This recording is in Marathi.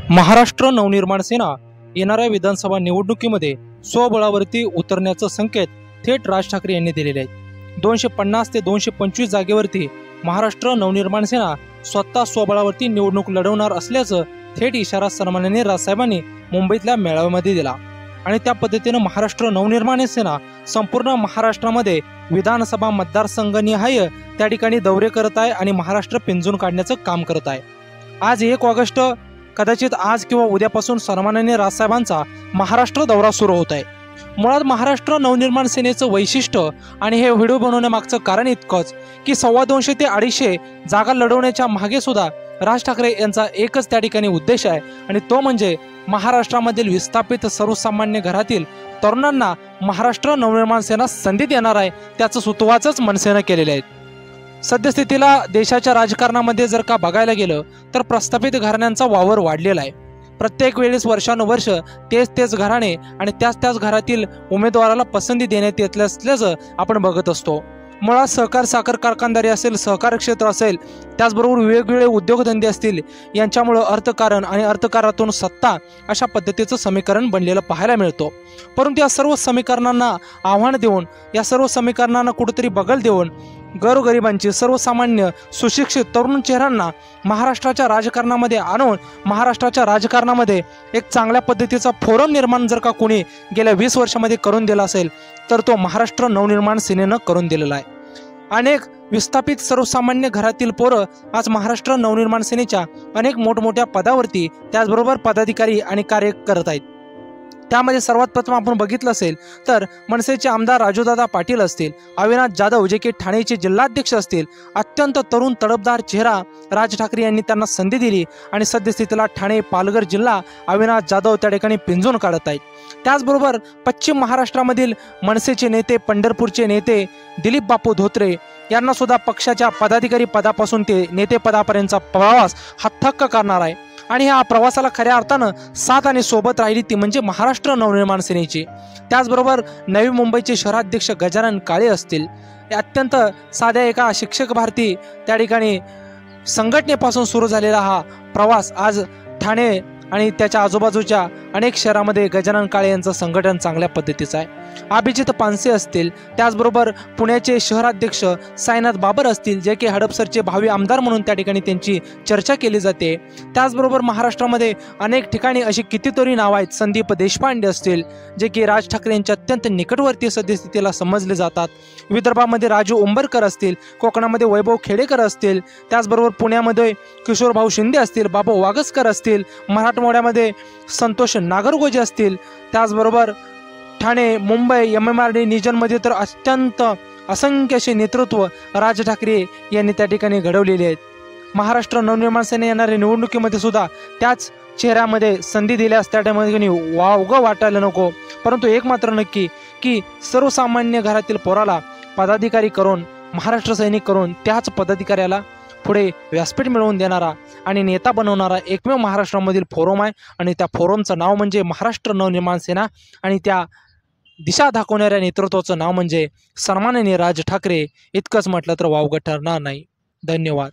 महाराष्ट्र नवनिर्माण सेना येणाऱ्या विधानसभा निवडणुकीमध्ये स्वबळावरती उतरण्याचे संकेत थेट राज ठाकरे यांनी दिलेले आहेत। 250 ते 225 जागेवरती महाराष्ट्र नवनिर्माण सेना स्वतः स्वबळावरती निवडणूक लढवणार असल्याचं थेट इशारा सन्माननीय राजसाहेबांनी मुंबईतल्या मेळाव्यामध्ये दिला आणि त्या पद्धतीने महाराष्ट्र नवनिर्माण सेना संपूर्ण महाराष्ट्रामध्ये विधानसभा मतदारसंघनिहाय त्या ठिकाणी दौरे करत आहे आणि महाराष्ट्र पिंजून काढण्याचं काम करत आहे। आज 1 ऑगस्ट कदाचित आज किंवा उद्यापासून सन्माननीय राजसाहेबांचा महाराष्ट्र दौरा सुरू होत आहे। मुळात महाराष्ट्र नवनिर्माण सेनेचं वैशिष्ट्य आणि हे व्हिडिओ बनवण्यामागचं कारण इतकंच की 250 ते 250 जागा लढवण्याच्या मागे सुद्धा राज ठाकरे यांचा एकच त्या ठिकाणी उद्देश आहे आणि तो म्हणजे महाराष्ट्रामधील विस्थापित सर्वसामान्य घरातील तरुणांना महाराष्ट्र नवनिर्माण सेना संधी देणार आहे, त्याचं सुतवाचच मनसेनं केलेलं आहे। सद्यस्थितीला देशाच्या राजकारणामध्ये जर का बघायला गेलं तर प्रस्थापित घराण्यांचा वावर वाढलेला आहे। प्रत्येक वेळेस वर्षानुवर्ष तेच घराणे आणि त्याच घरातील उमेदवाराला पसंती देण्यात येत असल्याचं आपण बघत असतो। मुळात सहकार साखर कारखानदारी असेल, सहकार क्षेत्र असेल, त्याचबरोबर वेगवेगळे उद्योगधंदे असतील, यांच्यामुळे अर्थकारण आणि अर्थकारातून सत्ता अशा पद्धतीचं समीकरण बनलेलं पाहायला मिळतो। परंतु या सर्व समीकरणांना आव्हान देऊन, या सर्व समीकरणांना कुठेतरी बगल देऊन गोरगरिबांची, सर्वसामान्य सुशिक्षित तरुण चेहऱ्यांना महाराष्ट्राच्या राजकारणामध्ये आणून महाराष्ट्राच्या राजकारणामध्ये एक चांगल्या पद्धतीचा फोरम निर्माण जर का कोणी गेल्या 20 वर्षामध्ये करून दिला असेल तर तो महाराष्ट्र नवनिर्माण सेनेनं करून दिलेला आहे। अनेक विस्थापित सर्वसामान्य घरातील पोरं आज महाराष्ट्र नवनिर्माण सेनेच्या अनेक मोठमोठ्या पदावरती त्याचबरोबर पदाधिकारी आणि कार्य करत आहेत। त्यामध्ये सर्वात प्रथम आपण बघितलं असेल तर मनसेचे आमदार राजूदादा पाटील असतील, अविनाश जाधव जे की ठाणेचे जिल्हाध्यक्ष असतील, अत्यंत तरुण तडफदार चेहरा राज ठाकरे यांनी त्यांना संधी दिली आणि सद्यस्थितीला ठाणे पालघर जिल्हा अविनाश जाधव त्या ठिकाणी पिंजून काढत आहेत। त्याचबरोबर पश्चिम महाराष्ट्रामधील मनसेचे नेते, पंढरपूरचे नेते दिलीप बापू धोत्रे यांना सुद्धा पक्षाच्या पदाधिकारी पदापासून ते नेते पदापर्यंतचा प्रवास हा थक्क करणार आहे आणि ह्या प्रवासाला खऱ्या अर्थानं साथ आणि सोबत राहिली ती म्हणजे महाराष्ट्र नवनिर्माण सेनेची। त्याचबरोबर नवी मुंबईचे शहराध्यक्ष गजानन काळे असतील, अत्यंत साध्या एका शिक्षक भारती त्या ठिकाणी संघटनेपासून सुरू झालेला हा प्रवास आज ठाणे आणि त्याच्या आजूबाजूच्या अनेक शहरामध्ये गजानन काळे यांचं संघटन चांगल्या पद्धतीचं आहे। अभिजित पानसे असतील, त्याचबरोबर पुण्याचे शहराध्यक्ष साईनाथ बाबर असतील जे की हडपसरचे भावी आमदार म्हणून त्या ठिकाणी त्यांची चर्चा केली जाते। त्याचबरोबर महाराष्ट्रामध्ये अनेक ठिकाणी अशी कितीतरी नावं आहेत। संदीप देशपांडे असतील जे की राज ठाकरे यांच्या अत्यंत निकटवर्ती सद्यस्थितीला समजले जातात। विदर्भामध्ये राजू उंबरकर असतील, कोकणामध्ये वैभव खेडेकर असतील, त्याचबरोबर पुण्यामध्ये किशोर भाऊ शिंदे असतील, बाबू वागसकर असतील, मराठवाड्यामध्ये संतोष नागरगोजे असतील, त्याचबरोबर ठाणे, मुंबई, MMRD निजनमध्ये तर अत्यंत असंख्य असे नेतृत्व राज ठाकरे यांनी त्या ठिकाणी घडवलेले आहेत। महाराष्ट्र नवनिर्माण सेने येणाऱ्या निवडणुकीमध्ये सुद्धा त्याच चेहऱ्यामध्ये संधी दिल्यास त्या ठिकाणी वावगं वाटायला नको। परंतु एक मात्र नक्की की सर्वसामान्य घरातील पोराला पदाधिकारी करून, महाराष्ट्र सैनिक करून त्याच पदाधिकाऱ्याला पुढे व्यासपीठ मिळवून देणारा आणि नेता बनवणारा एकमेव महाराष्ट्रामधील फोरम आहे आणि त्या फोरमचं नाव म्हणजे महाराष्ट्र नवनिर्माण सेना आणि त्या दिशा दाखवणाऱ्या नेतृत्वाचं नाव म्हणजे सन्माननीय राज ठाकरे। इतकंच म्हटलं तर वावगं ठरणार नाही। धन्यवाद।